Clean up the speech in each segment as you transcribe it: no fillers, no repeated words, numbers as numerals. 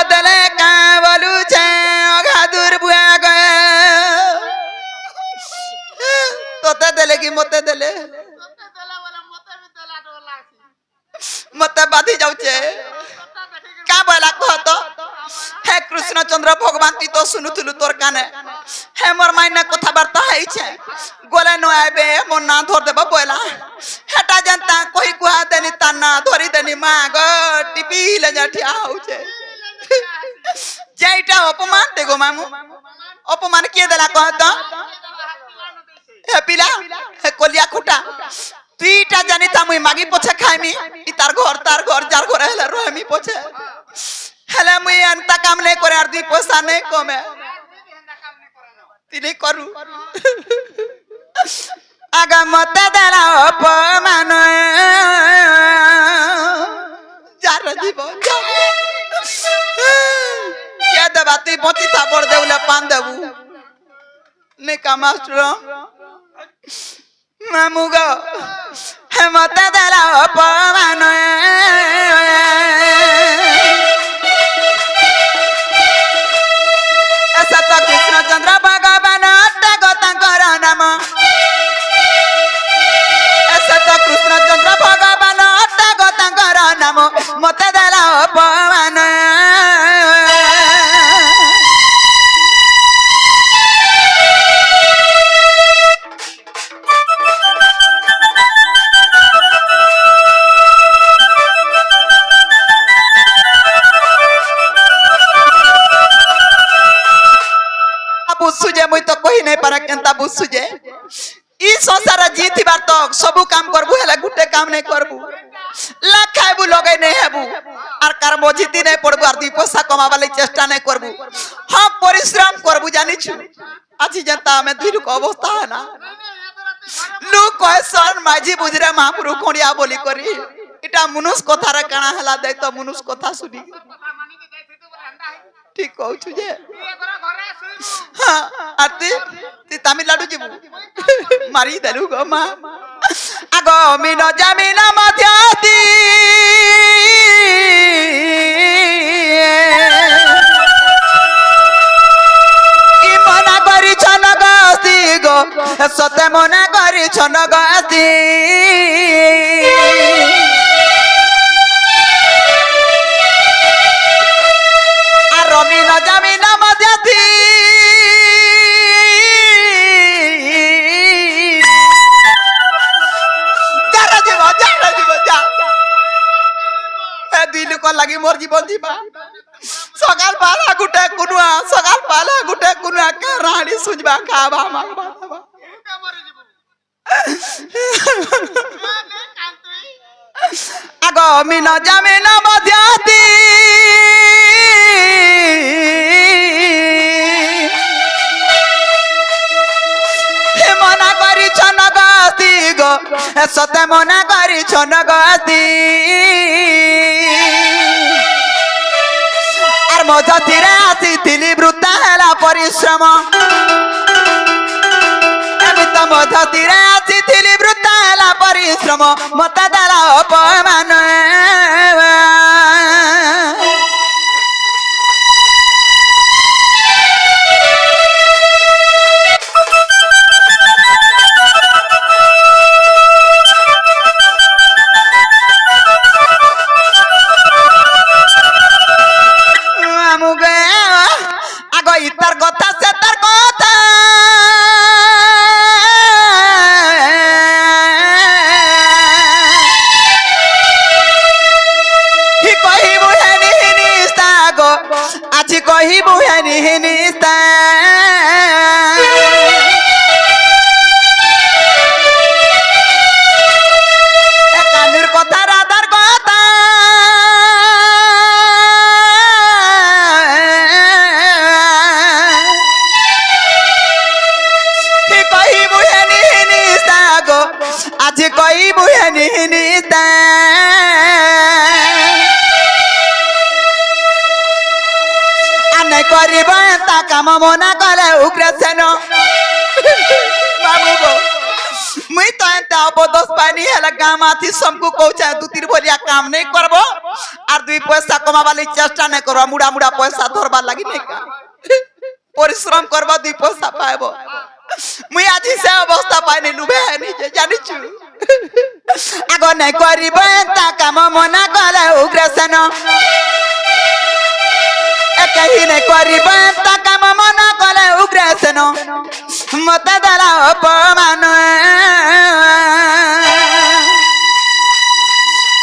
बदले का बोलू छे अघादुर बुआ गए तोते देले कि मते देले मते बाधी जाउछे का बोला कह तो हे कृष्णचंद्र भगवान ती तो सुनुथुलु तोर काने हे मोर माइना कथा वार्ता है छे गोले न आबे मोर ना धर देबो बोला हेटा जनता कोई कुआ देनी ताना धरी देनी मां गो टिपी ले जाठिया होछे जेटा अपमान देगो मामू अपमान के देला कह तो हे पिला हे कोलिया खुटा तुईटा जानी ता मुई मागी पछे खाइमी इ तार घर जार घर हेला रहमी पछे हेले मुई अंता काम नहीं करे आर दुई पैसा नहीं कमे तिनी करू आगा मते देला अपमान जार जीवन क्या देबा तुई बची था बड़ देउले पान देबू निका मास्टर मामू गो हे मते देला अपमान ऐसा तो कृष्णचंद्र भगवान तांकर नाम ऐसा तो कृष्णचंद्र भगवान तांकर नाम मते देला अपमान बुझुजे मुई तो कहि नहीं पारा केनता बुझुजे ई संसार जीथिबार तो सबु काम करबु हेला गुटे काम नहीं करबु लाख खाइबु लगे नहीं हेबु आर कार मजिति नहीं पड़बु आर दुई पैसा कमाबा लई चेष्टा नहीं करबु हां परिश्रम करबु जानि छु আজি जनता में दुई लोक अवस्था है ना लोक कहसन माजी बुजरे महापुरु कोडिया बोली करी इटा मनुष कथा रे काना हला दे तो मनुष कथा सुनी ठीक कहू छु जे हां आती ती तमिलनाडु जीबू मारी देलु गो मा आगो मिनो जमीन मध्याती ई मना करी छन गस्ती गो सते मना करी छन गस्ती जमीन मध्याती दिल को लगी मोर जीवन जीवा सकाल पाला गुटे कुनुआ के रानी सुजबा खाबा मांगबा आगो मिनो जमीन मध्याती मना करी छन गस्ती गो सते मना करी छन गस्ती आर मजतीरे आसीथिली वृत्ता हेला परिश्रम एमि तो मजतीरे आसीथिली वृत्ता हेला परिश्रम मते देला अपमान आगो इतर कथा से तर कथा ही कही बुहेनी निस्ता गो आज कही बुहेनी निस्ता कानुर कथा राधार कथा आज कही बुहेनी निस्ता आने करिबा ता काम मना करे उग्रसेन बाबू गो मुई तो एते अबदोस पानी हेला गाम आथी सबको कहूचा दू तीन बोलिया काम नहीं करबो और दुई पैसा कमावा वाली चेष्टा नहीं करबो मुड़ा मुड़ा पैसा धरबा लागि नहीं का परिश्रम करबा दुई पैसा पाएबो मुई आज से अवस्था पाइने लुबे नहीं जानि छु आगो नहीं करिबो ता काम मना कले उग्रसेन कहीं नहीं करिबो ता काम मना कले उग्रसेन मते दला अपमान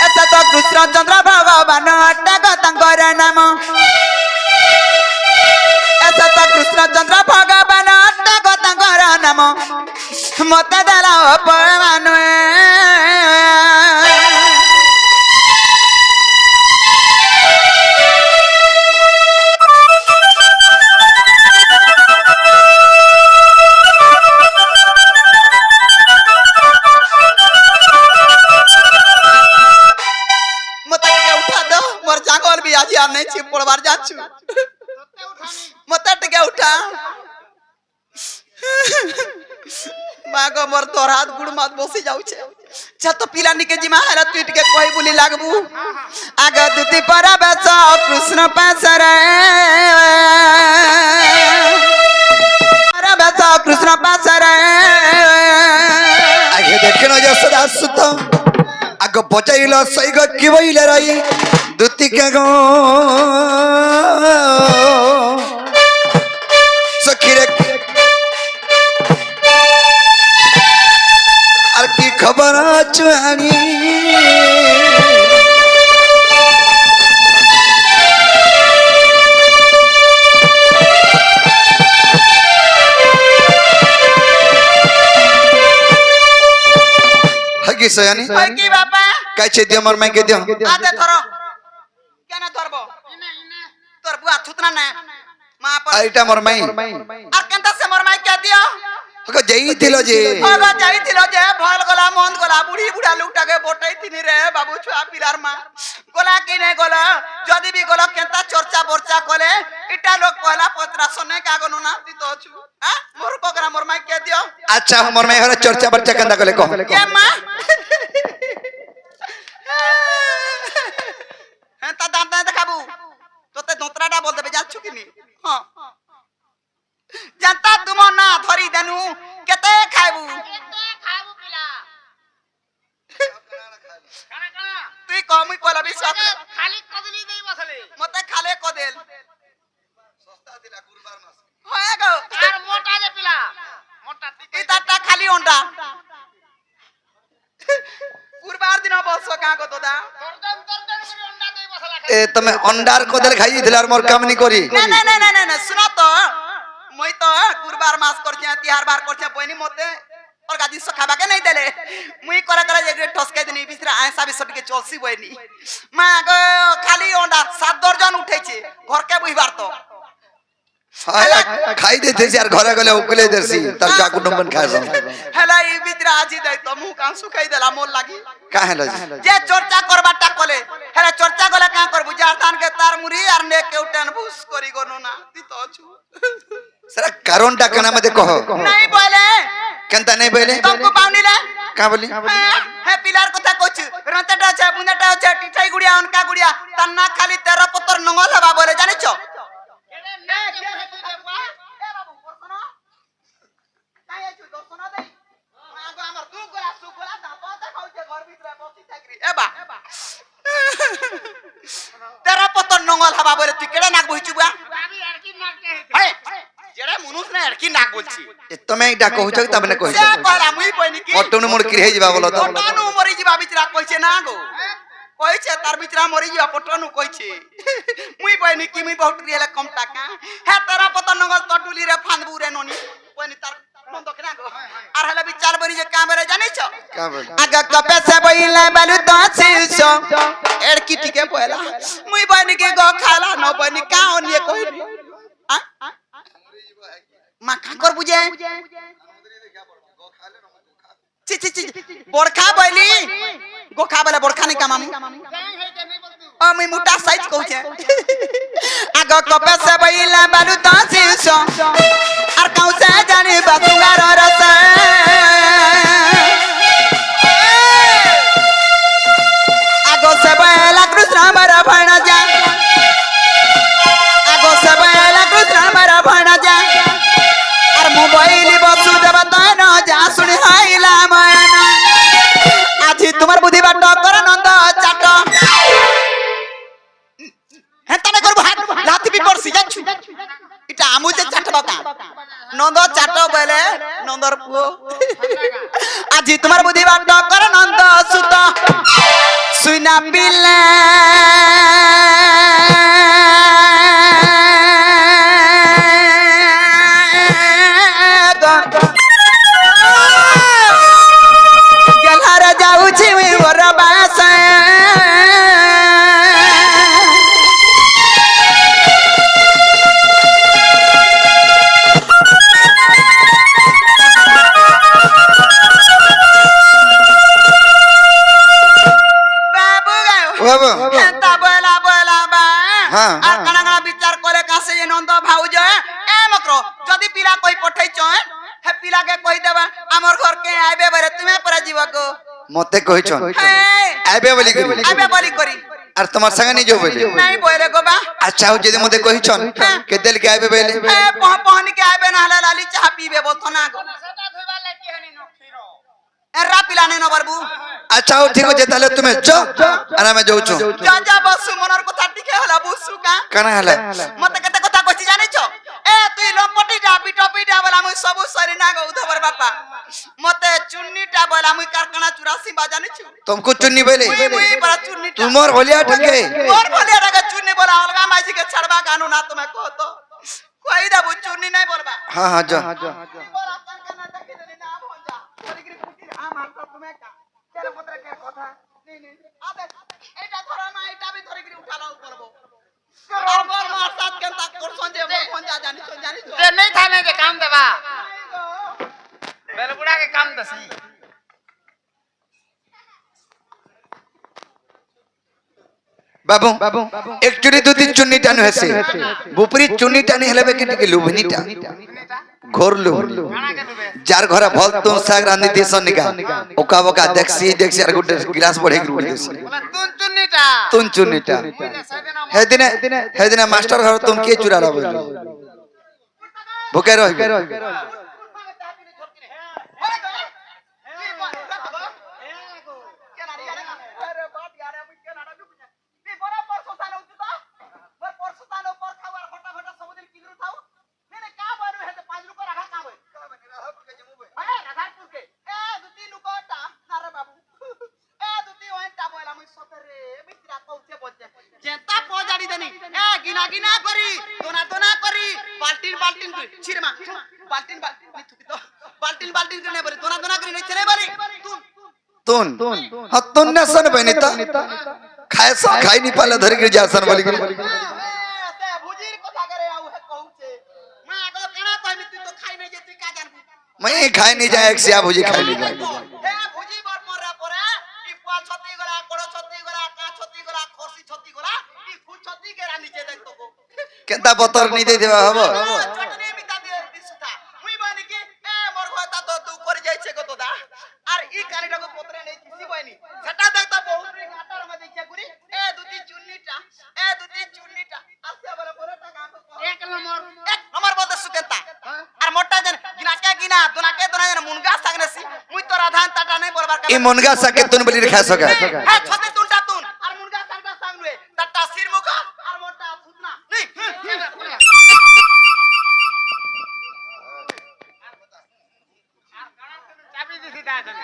एता तो कृष्ण चंद्र भगवान अटक तंकर नाम एता तो कृष्ण चंद्र भगवान अटक तंकर नाम मते दला अपमान नहीं छी पड़वार जाछु मते टिके उठा मागो मोर तोर हाथ गुड़ मात बसी जाउ छे छ तो पिला निके जिमा हरा तू टिके कोई बोली लागबू आगे दुती परा बेस कृष्ण पासरे परा बेस कृष्ण पासरे आगे देखनो जे सदा सुत आगे बचाइलो सही ग की बइले रही दुती के गो सखीरे और की खबर चुहानी हगी सयानी हगी बापा काचे दियो मोर माई के दियो आते धरो केना धरबो तोर बुआ थुतना ना मां पर आइटा मोर माई আর কেনতা সে মোর মাই কে দিও हगो जई दिलो जे ওগো যাইতিলো যে ভল গলা মন গলা বুড়ি বুড়া লোকটাকে বটাই তিনি রে বাবু ছুয়া পিলার মা গলা কি নে গলা যদি বি গলা কেনতা চর্চা বর্চা কলে ইটা লোক কলা পত্রা সনে কাগনো না দিতো छु হ্যাঁ মোর কোকরা মোর মাই কে দিও अच्छा मोर माई हरा चर्चा बर्चा कंदा कले को কে মা হ্যাঁ তা দাঁত দাঁত খাবু তোতে দোতরাটা বলতে বে যাচ্ছ কিনি হ্যাঁ জানতা তুম না ধরি দেনু কেতে খাইবু পিলা কানা কানা তুই কমই কলা বিশ্বাস খালি কদলি দেই বসলে মতে খালে কদেল সস্তা দিলা কুরবার মাস হয় গো আর মোটা দে পিলা মোটা ইতাটা খালি অন্ডা কুরবার দিন বসো কা গো দাদা দরদন দরদন করে অন্ডা দেই বসলা ए तमे अंडार कोदल खाई दिलार मोर काम नी करी ना ना ना ना ना सुनो तो মই তো কুরবার মাস করছে তিহার বার করছে বইনি মতে और गादी सो खाबा के नहीं देले मुई करे करे एक ठसके दिनी बिसरा आयसा बिस टिके चलसी बइनी मा गो खाली ओंडा 7 दर्जन उठैছে घर के बुइबार तो खाई देते यार घरे गले उकले देसी तर का कुटुंबन खाए हेला ई बितरा आजी दई तो मुंह कान सुखाई देला मोर लागी काहे ल जे चर्चा करबाटा कोले हेला चर्चा गला का करबु जारदान के तार मुरी आर ने के उठन भूस करी गनो ना ती तो छु सरा कारणटा कना मते कहो नहीं बोले केनता नहीं बोले तुमको पाउनी ले का बोली हे पिलार কথা কইছি রন্তাটা আছে বুন্দাটা আছে টিঠাই গুড়িয়া অনকা গুড়িয়া তান্না খালি 13 পতর নঙ্গল হবা বলে জানিছো এরে না কে তুই দেবা এ বাবু করছনা কাই আছো দছনা দেই আগো আমার দু গোলা সু গোলা দাপা দেখাউছে ঘর ভিতরে বসি থাকরি এবা 13 পতর নঙ্গল হবা বলে তুই কেডা নাক বইছু বুয়া আমি এরকি নাক কে হে जेड़ा मनुष ने एरकी नाक बोलছি ए तमे इटा कहू छ तबने कहू से कहला मुई पइनी की पटनु मोर किरे जिबा बोलो तो पटनु मरि जिबा बिचरा कइছে ना गो কইছে তার বিচরা মরি যা পটনু কইছে মুই বইনি কি মুই বহুত রিয়েলে কম টাকা হে তারা পতন নগল তটুলি রে ফানবু রে ননি বইনি তার নন্দ কেনা গো আর হলে বিচার বরি যে কামরে জানিছো का बोल আগা কপে সে বইলা বালু তো সিসো এড়কি টিকে পয়লা মুই বইনি কে গো খালা ন বইনি কা ওনিয়ে কইনি মা কা কর বুঝে ছি ছি ছি বড়খা বইলি গোখা বলে বড়খা নি কামামু আমি মোটা সাইজ কইছে আগ কপে সে বইলা বালু তো সিসো আর কাউ সে জানি বাসুগার রস নন্দ চাট বলে নন্দর পুও আজি তোমার বুদ্ধি বাট করে নন্দ সুত সুইনা পিলে গেলারে যাউছি ওর বাসা বাবা হেন্তা বলা বলা বা হ্যাঁ। আর কানা কানা বিচার করে কাছে যে নন্দ ভাউজ এ মক্র যদি পিলা কই পঠাইছ হে পিলাকে কই দেবা আমার ঘর কে আইবে বরে তুমি পরে জীব গো মতে কইছ আইবে বলি করি আইবে বলি করি আর তোমার সঙ্গে নিজ বলি নাই বইরে গো বা আচ্ছা ও যদি মতে কইছ কে দিল কে আইবে বলি এ পহনি কে আইবে না হলে লালি চাহ পিবে বলতো না গো এরা পিলা নেই নবারবু আচ্ছা ও ঠিক আছে তাহলে তুমি যাও আর আমি যাউছো যা যা বসু মনর কথা টিকে হলা বুসু কা কানা হলা মতে কেতে কথা কইছি জানিছ এ তুই লম্পটি যা পিটপিটা বলা মুই সবু সরি না গো উধবর বাপা মতে চুন্নিটা বলা মুই কারখানা 84 বা জানিছু तुमको चुन्नी बोले মুই বড় চুন্নিটা तुमर होलिया टके মোর বলে টাকা চুন্নি বলা অলগা মাঝি কে ছাড়বা কানু না তুমি কো তো কই দেবু চুন্নি নাই বলবা हाँ हाँ जा বলা কারখানা দেখি দেনি না ভঞ্জা করিগরি পুটির আমার তো তুমি কা তেরে পত্রে কে কথা নি নি আবে এটা ধরা না এটা আমি ধরিগরি উঠালাও করব আমার মার সাথ কেনতা করছন যে মোর ভঞ্জা জানিছ জানিছ ते नहीं थाने के काम देवा बेलबुड़ा के काम दसी बाबू एक्चुअली दो तीन चुन्नी टानु हसे बुपरी चुन्नी टानी हेले बे के लुभनीटा घोर लुभ खाना के दुबे जार घरा भल तो साग रांधी देसन निका ओका बका देखसी और गुटे गिलास बढ़े गुटे देसी बोला तुन चुन्नीटा तुन चुन्नीटा हे दिने मास्टर घर तुम के चुरा ला बोली भूखे रह যেটা পজাড়ি দেনি এ গিনা গিনা করি দোনা দোনা করি বালতিন বালতিন করি ছিরমা বালতিন বালতিন নি থুকি তো বালতিন বালতিন করে বলি দোনা দোনা করি নি ছেলে বলি তুন तुन हाँ तुन न सन बनिता खाए सा खाई नहीं पाला धर गिर जा सन बोली তে ভুজির কথা করে আউ হে কহুছে মা গো কেনা কইবি তুই তো খাই নাই যে তুই কা জানবি मैं खाई नहीं जाए एक सिया भुजी खाई नहीं जाए হে ভুজি বর মরে পরে টিপুয়া ছতি গলা কোড় ছতি গলা কা ছতি গলা খসি ছতি গলা ই খু ছতি কে রানিছে দেখতো গো केंता बतर नहीं दे देवा हबो চটনি মিতা দিয়ে দিছতা মুই বনি কি এ মোর কথা তো তু করে যাইছে কত দা আর ই কানিটাকে পত্রে নেই দিছি বইনি সেটা দেখতা বহুত গাটার মধ্যে ইচ্ছা করি এ দুটি চুন্নিটা আসছে বলে পরে টাকা एक नंबर এক নম্বর বলতে সুকেতা আর মোটা জান গিনাকে গিনা দোনাকে দোনা জান মুনগা সাগনেছি মুই তো রাধান টাটা নাই বলবার ये मुनगा सके तुन बोली खा सका হ্যাঁ ছতে তুনটা তুন আর মুনগা সাগটা সাগনুয়ে টাটা সির মুখা আর মোটা ফুটনা নি चाबी दिसी दा छन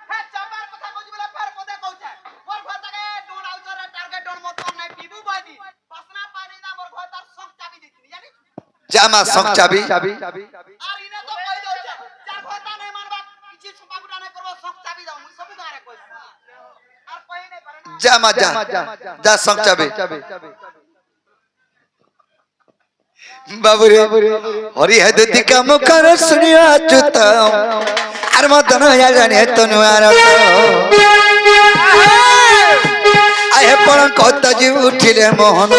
হ্যাঁ চাম্বার কথা কইছি বলে ফের পদে কইছে মোর ঘর থেকে ডোন আউচরে টার্গেট ডোন মত নাই পিবু বাইনি বাসনা পানি না মোর ঘর তার সব চাবি দিছিনি জানি जामा सक चाबी আর ইনে তো কই দউছে যার কথা নাই মানবা কিছু সুপাগুটা নাই করব সব চাবি দাও মুই সব গারে কইছি আর কই নাই পারে না जामा जा सक चाबी बाबू रे हरि है दति का मुखर सुनिया चुता अर मदन या जाने तनुआर आए पण कत जी उठिले मोहन